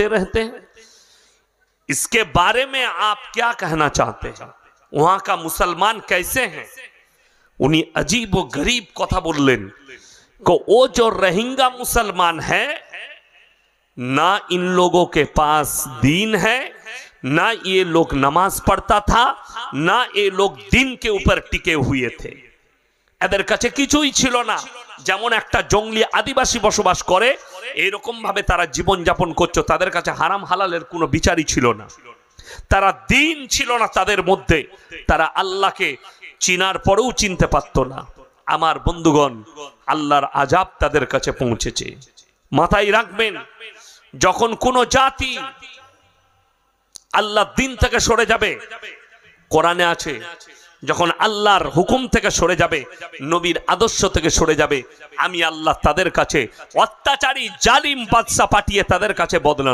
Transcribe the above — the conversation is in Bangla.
होते रहते हैं। इसके बारे में आप क्या कहना चाहते हैं? वहां का मुसलमान कैसे हैं? उन्हीं अजीब व गरीब कथा बोलें को वो जो रोहिंग्या मुसलमान है, ना इन लोगों के पास दीन है, ना ये लोग नमाज पढ़ता था, ना ये लोग दीन के ऊपर टिके हुए थे। এদের কাছে কিছুই ছিল না, যেমন একটা জঙ্গলি আদিবাসী বসবাস করে এরকম ভাবে তারা জীবন যাপন করছে। তাদের কাছে হারাম হালালের কোনো বিচারই ছিল না, তারা দিন ছিল না তাদের মধ্যে, তারা আল্লাহকে চিনার পরেও চিনতে পারত না। আমার বন্ধুগণ, আল্লাহর আযাব তাদের কাছে পৌঁছেছে। মাথায় রাখবেন, যখন কোনো জাতি আল্লাহর দ্বীন থেকে সরে যাবে, কোরআনে আছে, যখন আল্লাহর হুকুম থেকে সরে যাবে, নবীর আদর্শ থেকে সরে যাবে, আমি আল্লাহ তাদের কাছে অত্যাচারী জালিম বাদশা পাঠিয়ে তাদের কাছে বদলা